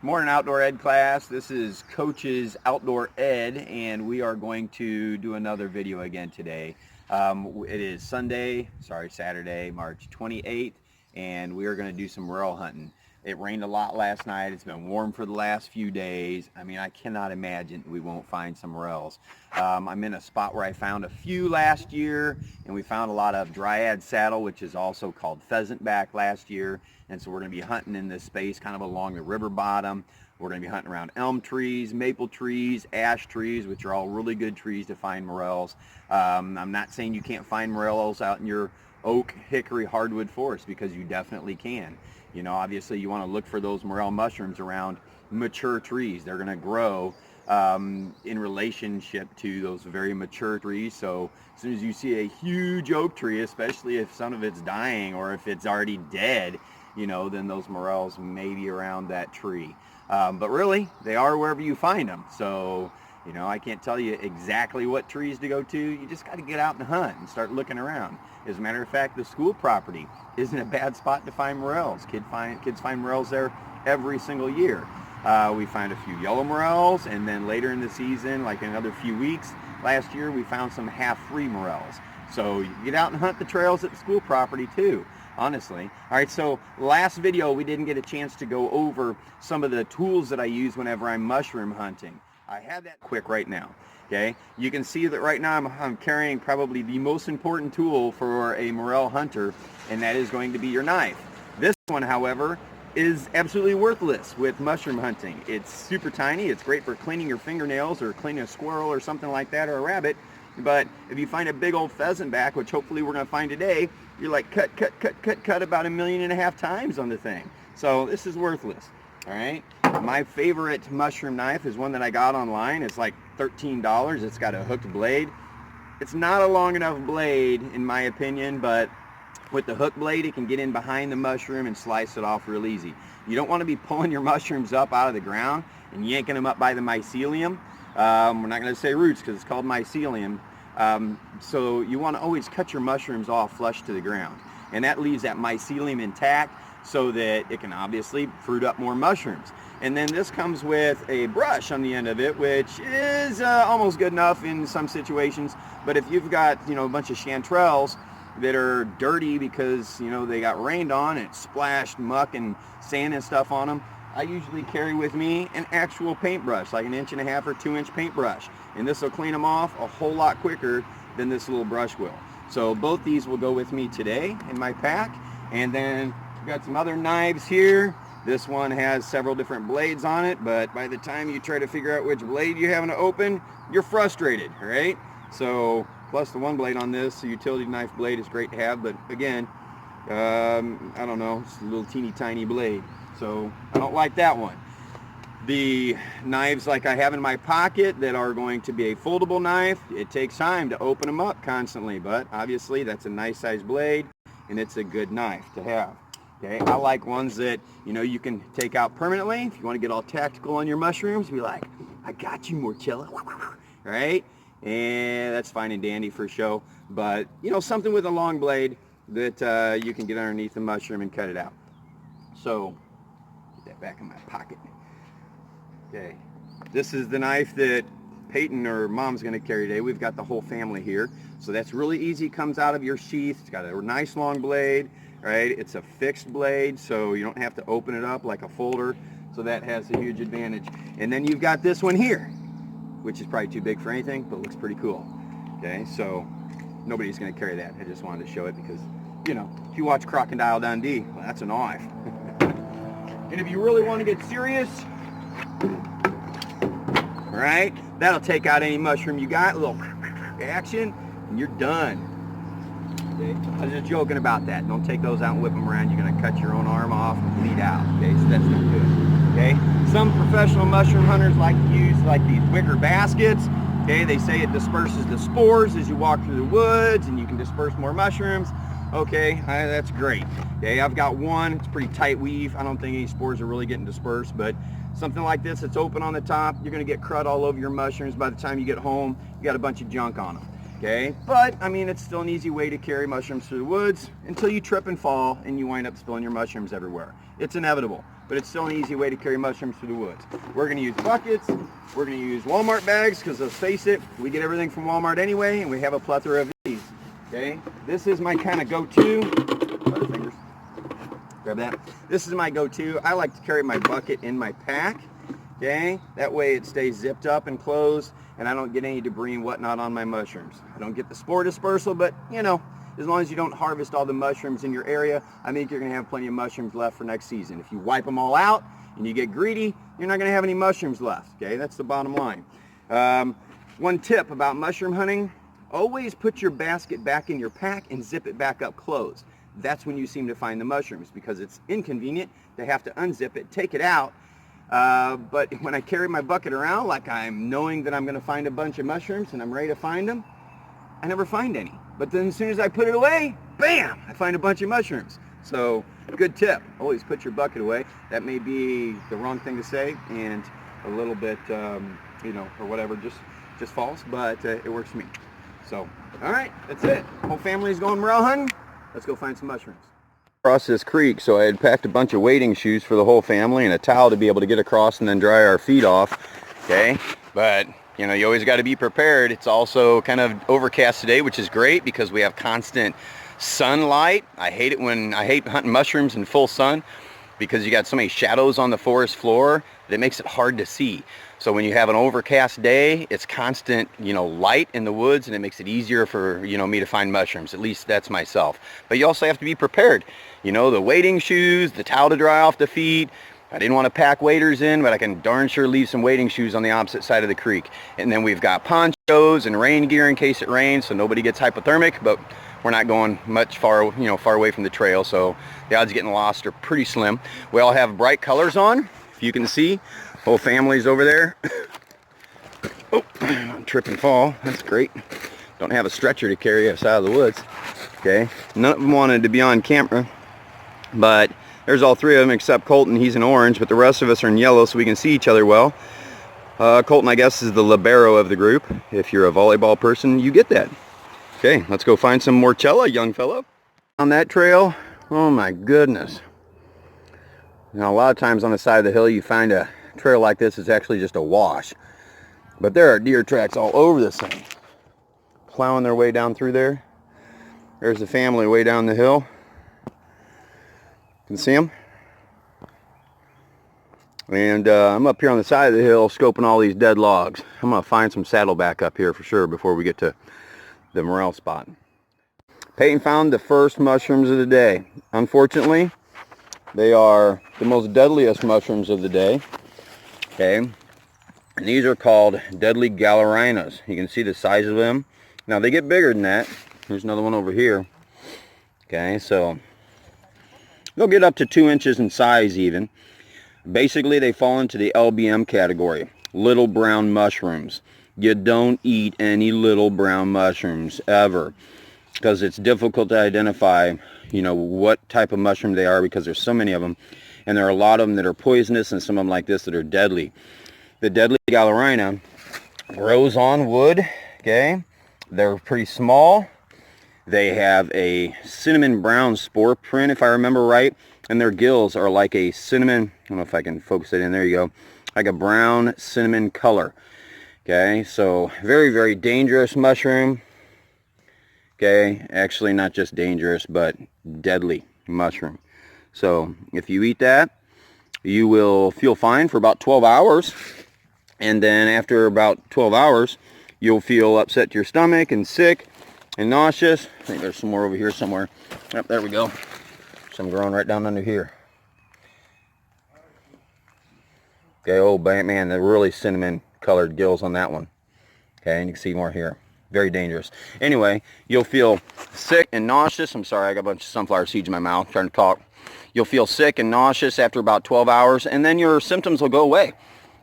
Morning Outdoor Ed class. This is Coach's Outdoor Ed, and we are going to do another video again today. It is Saturday, March 28th, and we are going to do some morel hunting. It rained a lot last night. It's been warm for the last few days. I mean, I cannot imagine we won't find some morels. I'm in a spot where I found a few last year, and we found a lot of dryad saddle, which is also called pheasant back last year. And so we're going to be hunting in this space kind of along the river bottom. We're going to be hunting around elm trees, maple trees, ash trees, which are all really good trees to find morels. I'm not saying you can't find morels out in your oak, hickory, hardwood forest, because you definitely can. You know, obviously you want to look for those morel mushrooms around mature trees. They're going to grow in relationship to those very mature trees. So as soon as you see a huge oak tree, especially if some of it's dying or if it's already dead, you know, then those morels may be around that tree. But really, they are wherever you find them. So, you know, I can't tell you exactly what trees to go to. You just got to get out and hunt and start looking around. As a matter of fact, the school property isn't a bad spot to find morels. Kids find morels there every single year. We find a few yellow morels, and then later in the season, like in another few weeks, last year we found some half-free morels. So you get out and hunt the trails at the school property too, honestly. All right, so last video we didn't get a chance to go over some of the tools that I use whenever I'm mushroom hunting. I have that quick right now. Okay, you can see that right now I'm carrying probably the most important tool for a morel hunter, and that is going to be your knife. This one, however, is absolutely worthless with mushroom hunting. It's super tiny. It's great for cleaning your fingernails or cleaning a squirrel or something like that, or a rabbit. But if you find a big old pheasant back, which hopefully we're going to find today, you're like cut about 1.5 million times on the thing. So this is worthless. All right. My favorite mushroom knife is one that I got online. It's like $13. It's got a hooked blade. It's not a long enough blade in my opinion, but with the hook blade it can get in behind the mushroom and slice it off real easy. You don't want to be pulling your mushrooms up out of the ground and yanking them up by the mycelium. We're not going to say roots because it's called mycelium. So you want to always cut your mushrooms off flush to the ground, and that leaves that mycelium intact so that it can obviously fruit up more mushrooms. And then this comes with a brush on the end of it, which is almost good enough in some situations. But if you've got, you know, a bunch of chanterelles that are dirty because, you know, they got rained on and it splashed muck and sand and stuff on them, I usually carry with me an actual paintbrush, like an 1.5 or 2 inch paintbrush. And this will clean them off a whole lot quicker than this little brush will. So both these will go with me today in my pack. And then we've got some other knives here. This one has several different blades on it, but by the time you try to figure out which blade you have to open, you're frustrated, all right? So, plus the one blade on this, the utility knife blade is great to have, but again, I don't know, it's a little teeny tiny blade, so I don't like that one. The knives like I have in my pocket that are going to be a foldable knife, it takes time to open them up constantly, but obviously that's a nice size blade and it's a good knife to have. Okay, I like ones that, you know, you can take out permanently. If you want to get all tactical on your mushrooms, be like, I got you, Morchella. Right? And that's fine and dandy for show. But, you know, something with a long blade that you can get underneath the mushroom and cut it out. So, get that back in my pocket. Okay, this is the knife that Peyton or Mom's going to carry today. We've got the whole family here. So that's really easy, comes out of your sheath. It's got a nice long blade. Right, it's a fixed blade, so you don't have to open it up like a folder, so that has a huge advantage. And then you've got this one here, which is probably too big for anything, but looks pretty cool. Okay, so nobody's going to carry that. I just wanted to show it because, you know, if you watch Crocodile Dundee, well, that's a knife. And if you really want to get serious, all right, that'll take out any mushroom you got, a little action, and you're done. Okay. I was just joking about that. Don't take those out and whip them around. You're going to cut your own arm off and bleed out. Okay, so that's not good. Okay, some professional mushroom hunters like to use like these wicker baskets. Okay, they say it disperses the spores as you walk through the woods and you can disperse more mushrooms. Okay, that's great. Okay, I've got one. It's pretty tight weave. I don't think any spores are really getting dispersed, but something like this that's open on the top, you're going to get crud all over your mushrooms. By the time you get home, you got a bunch of junk on them. Okay, but I mean, it's still an easy way to carry mushrooms through the woods until you trip and fall and you wind up spilling your mushrooms everywhere. It's inevitable. but it's still an easy way to carry mushrooms through the woods. We're going to use buckets. We're going to use Walmart bags because let's face it, we get everything from Walmart anyway, and we have a plethora of these. Okay, this is my kind of go-to. Butterfingers. Grab that. This is my go-to. I like to carry my bucket in my pack. Okay, that way it stays zipped up and closed, and I don't get any debris and whatnot on my mushrooms. I don't get the spore dispersal, but you know, as long as you don't harvest all the mushrooms in your area, I think you're going to have plenty of mushrooms left for next season. If you wipe them all out and you get greedy, you're not going to have any mushrooms left. Okay, that's the bottom line. One tip about mushroom hunting: always put your basket back in your pack and zip it back up closed. That's when you seem to find the mushrooms, because it's inconvenient to have to unzip it, take it out. But when I carry my bucket around, like I'm knowing that I'm going to find a bunch of mushrooms and I'm ready to find them, I never find any. But then as soon as I put it away, bam, I find a bunch of mushrooms. So good tip, always put your bucket away. That may be the wrong thing to say and a little bit, you know, or whatever, just false, but it works for me. So, all right, that's it. Whole family's going morel hunting. Let's go find some mushrooms. Across this creek, so I had packed a bunch of wading shoes for the whole family and a towel to be able to get across and then dry our feet off. Okay, but you know, you always got to be prepared. It's also kind of overcast today, which is great because we have constant sunlight. I hate hunting mushrooms in full sun because you got so many shadows on the forest floor that it makes it hard to see. So when you have an overcast day, it's constant, you know, light in the woods, and it makes it easier for, you know, me to find mushrooms. At least that's myself. But you also have to be prepared. You know, the wading shoes, the towel to dry off the feet. I didn't want to pack waders in, but I can darn sure leave some wading shoes on the opposite side of the creek. And then we've got ponchos and rain gear in case it rains, so nobody gets hypothermic. But we're not going much far away from the trail, so the odds of getting lost are pretty slim. We all have bright colors on, if you can see. Whole family's over there. Oh, trip and fall. That's great. Don't have a stretcher to carry us out of the woods. Okay, none of them wanted to be on camera, but there's all three of them except Colton. He's in orange, but the rest of us are in yellow, so we can see each other well. Colton, I guess, is the libero of the group. If you're a volleyball person, you get that. Okay, let's go find some morchella, young fellow. On that trail, oh my goodness. Now, a lot of times on the side of the hill, you find a trail like this is actually just a wash. But there are deer tracks all over this thing. Plowing their way down through there. There's the family way down the hill. Can see them? And I'm up here on the side of the hill scoping all these dead logs. I'm going to find some saddleback up here for sure before we get to the morel spot. Peyton found the first mushrooms of the day. Unfortunately, they are the most deadliest mushrooms of the day. Okay, and these are called deadly gallerinas. You can see the size of them. Now they get bigger than that. There's another one over here. Okay, so they'll get up to 2 inches in size even. Basically, they fall into the LBM category, little brown mushrooms. You don't eat any little brown mushrooms ever, because it's difficult to identify, you know, what type of mushroom they are, because there's so many of them. And there are a lot of them that are poisonous, and some of them like this that are deadly. The deadly gallerina grows on wood. Okay, they're pretty small. They have a cinnamon brown spore print, if I remember right, and their gills are like a cinnamon, I don't know if I can focus it in, there you go, like a brown cinnamon color. Okay, so very, very dangerous mushroom. Okay, actually not just dangerous, but deadly mushroom. So if you eat that, you will feel fine for about 12 hours. And then after about 12 hours, you'll feel upset to your stomach and sick and nauseous. I think there's some more over here somewhere. Yep, there we go. Some growing right down under here. Okay, oh man, the really cinnamon colored gills on that one. Okay, and you can see more here. Very dangerous. Anyway, you'll feel sick and nauseous. I'm sorry, I got a bunch of sunflower seeds in my mouth trying to talk. You'll feel sick and nauseous after about 12 hours, and then your symptoms will go away,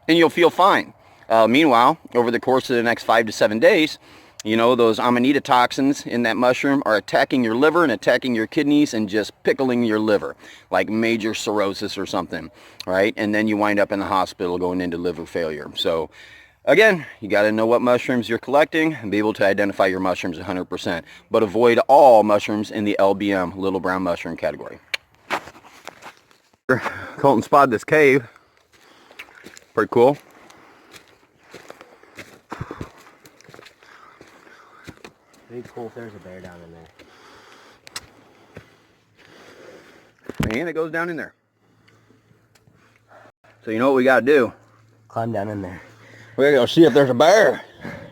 and you'll feel fine. Meanwhile, over the course of the next 5 to 7 days, you know, those amanita toxins in that mushroom are attacking your liver and attacking your kidneys and just pickling your liver, like major cirrhosis or something, right? And then you wind up in the hospital going into liver failure. So again, you got to know what mushrooms you're collecting and be able to identify your mushrooms 100%. But avoid all mushrooms in the LBM, little brown mushroom category. Colton spotted this cave. Pretty cool. It'd be cool if there's a bear down in there. And it goes down in there. So you know what we gotta do? Climb down in there. We gotta go see if there's a bear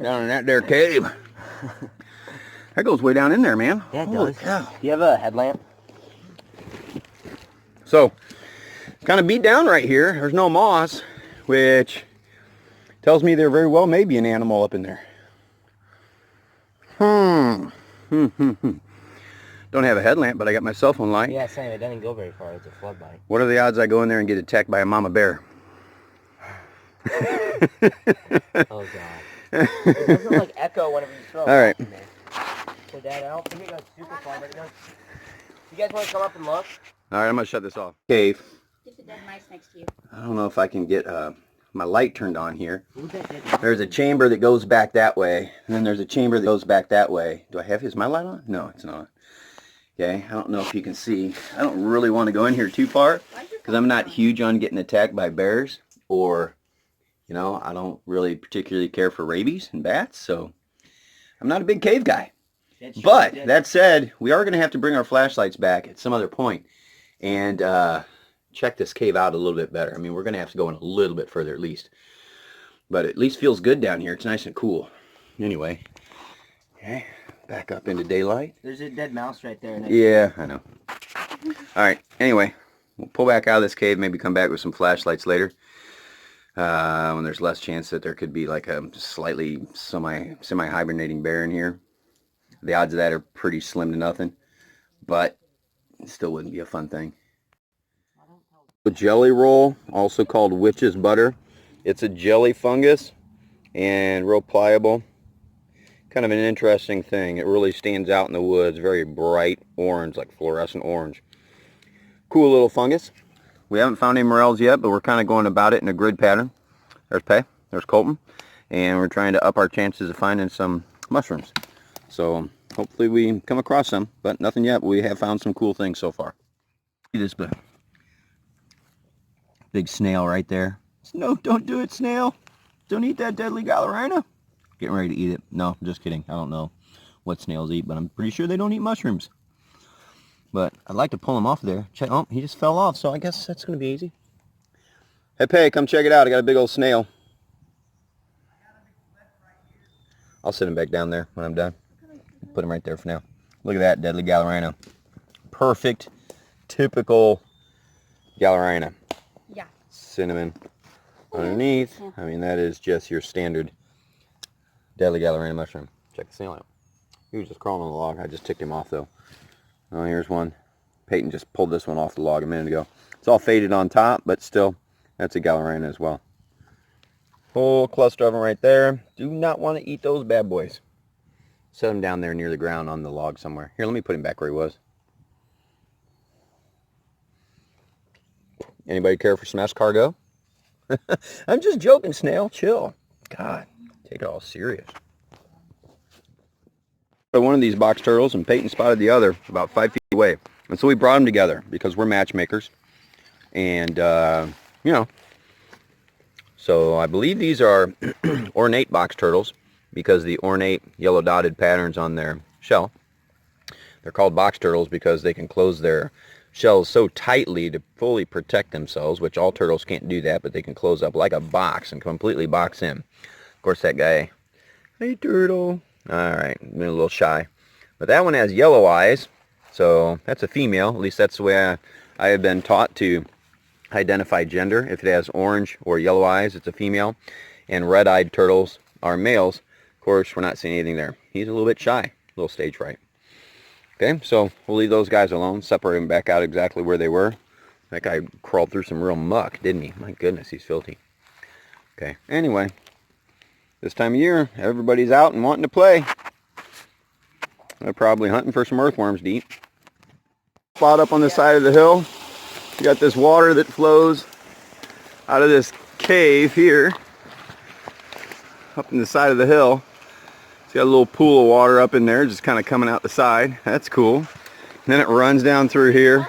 down in that there cave. That goes way down in there, man. Yeah, it Holy does. cow. Do you have a headlamp? So, kind of beat down right here. There's no moss, which tells me there very well may be an animal up in there. Don't have a headlamp, but I got my cell phone light. Yeah, same. It doesn't go very far. It's a floodlight. What are the odds I go in there and get attacked by a mama bear? Oh, God. It doesn't, like, echo whenever you throw it. All right. So, Dad, I don't think it goes super far, but it goes... You guys want to come up and look? All right, I'm going to shut this off. Cave. Get the dead mice next to you. I don't know if I can get my light turned on here. Ooh, that dead mouse. There's a chamber that goes back that way, and then there's a chamber that goes back that way. Do I have, is my light on? No, it's not. Okay, I don't know if you can see. I don't really want to go in here too far, because I'm not huge on getting attacked by bears, or, you know, I don't really particularly care for rabies and bats, so I'm not a big cave guy. But that said, we are going to have to bring our flashlights back at some other point and check this cave out a little bit better. I mean, we're going to have to go in a little bit further at least. But it at least feels good down here. It's nice and cool. Anyway, okay, back up into daylight. There's a dead mouse right there. Yeah, I know. All right, anyway, we'll pull back out of this cave, maybe come back with some flashlights later. When there's less chance that there could be like a slightly semi-hibernating bear in here. The odds of that are pretty slim to nothing, but it still wouldn't be a fun thing. A jelly roll, also called witch's butter. It's a jelly fungus and real pliable. Kind of an interesting thing. It really stands out in the woods. Very bright orange, like fluorescent orange. Cool little fungus. We haven't found any morels yet, but we're kind of going about it in a grid pattern. There's Pay, there's Colton, and we're trying to up our chances of finding some mushrooms. So hopefully we come across some, but nothing yet. We have found some cool things so far. See this big snail right there. No, don't do it, snail. Don't eat that deadly Galerina. Getting ready to eat it. No, I'm just kidding. I don't know what snails eat, but I'm pretty sure they don't eat mushrooms. But I'd like to pull him off there. Check. Oh, he just fell off, so I guess that's going to be easy. Hey, Pay, come check it out. I got a big old snail. I'll sit him back down there when I'm done. Put him right there for now. Look at that deadly Galerina. Perfect, typical Galerina. Yeah. Cinnamon underneath. Yeah. I mean, that is just your standard deadly Galerina mushroom. Check the snail out. He was just crawling on the log. I just ticked him off, though. Oh, here's one. Peyton just pulled this one off the log a minute ago. It's all faded on top, but still, that's a Galerina as well. Whole cluster of them right there. Do not want to eat those bad boys. Set him down there near the ground on the log somewhere. Here, let me put him back where he was. Anybody care for some escargot? I'm just joking, snail. Chill. God, take it all serious. So one of these box turtles, and Peyton spotted the other about 5 feet away. And so we brought them together because we're matchmakers. And, you know, so I believe these are ornate box turtles because the ornate yellow dotted patterns on their shell. They're called box turtles because they can close their shells so tightly to fully protect themselves, which all turtles can't do that, but they can close up like a box and completely box in. Of course, that guy, hey turtle. All right, been a little shy. But that one has yellow eyes, so that's a female. At least that's the way I have been taught to identify gender. If it has orange or yellow eyes, it's a female. And red-eyed turtles are males. Of course, we're not seeing anything there. He's a little bit shy, a little stage fright. Okay, so we'll leave those guys alone, separate them back out exactly where they were. That guy crawled through some real muck, didn't he? My goodness, he's filthy. Okay, anyway, this time of year, everybody's out and wanting to play. They're probably hunting for some earthworms to eat. Spot up on the side of the hill. You got this water that flows out of this cave here, up in the side of the hill. It's got a little pool of water up in there, just kind of coming out the side. That's cool. And then it runs down through here.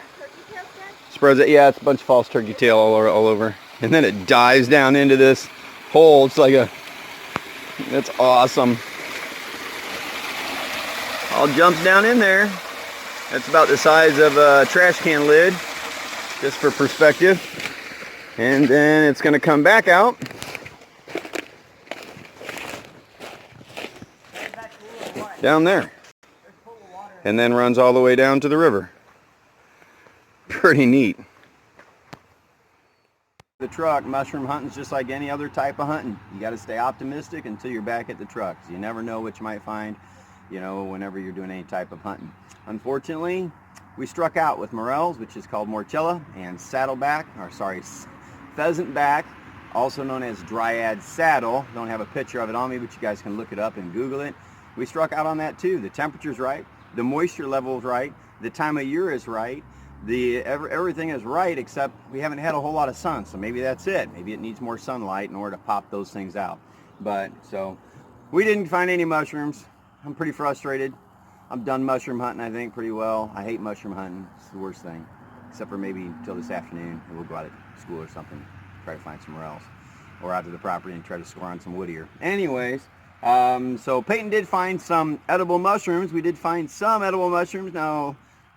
Spreads it. Yeah, it's a bunch of false turkey tail all over. And then it dives down into this hole. It's like a, that's awesome. All jumps down in there. That's about the size of a trash can lid, just for perspective. And then it's going to come back out. Down there. And then runs all the way down to the river. Pretty neat. The truck, mushroom hunting's just like any other type of hunting. You got to stay optimistic until you're back at the truck. You never know what you might find, you know, whenever you're doing any type of hunting. Unfortunately, we struck out with morels, which is called morchella, and saddleback, or sorry, pheasantback, also known as dryad saddle. Don't have a picture of it on me, but you guys can look it up and Google it. We struck out on that too. The temperature's right, the moisture level is right, the time of year is right, everything is right, except we haven't had a whole lot of sun, so maybe that's it. Maybe it needs more sunlight in order to pop those things out. But so we didn't find any mushrooms. I'm pretty frustrated. I'm done mushroom hunting, I think, pretty well. I hate mushroom hunting. It's the worst thing, except for maybe until this afternoon, and we'll go out at school or something, try to find somewhere else, or out to the property and try to score on some wood here. Anyways, so Peyton did find some edible mushrooms. We did find some edible mushrooms. Now,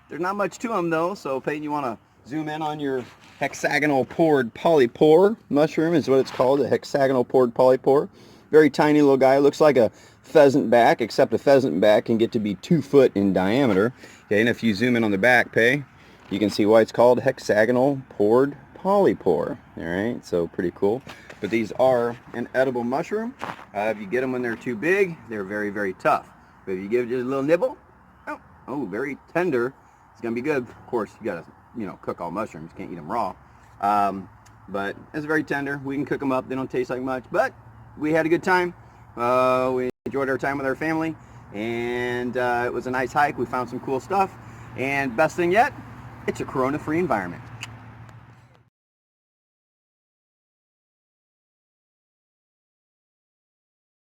there's not much to them though, so Peyton, you want to zoom in on your hexagonal pored polypore mushroom is what it's called, a hexagonal pored polypore. Very tiny little guy, looks like a pheasant back, except a pheasant back can get to be 2 foot in diameter. Okay, and if you zoom in on the back, you can see why it's called hexagonal pored polypore. All right, so pretty cool. But these are an edible mushroom. If you get them when they're too big, they're very, very tough. But if you give it just a little nibble, oh, very tender. It's gonna be good. Of course, you gotta, you know, cook all mushrooms. Can't eat them raw. But it's very tender. We can cook them up. They don't taste like much, but we had a good time. We enjoyed our time with our family, and it was a nice hike. We found some cool stuff, and best thing yet, it's a corona-free environment.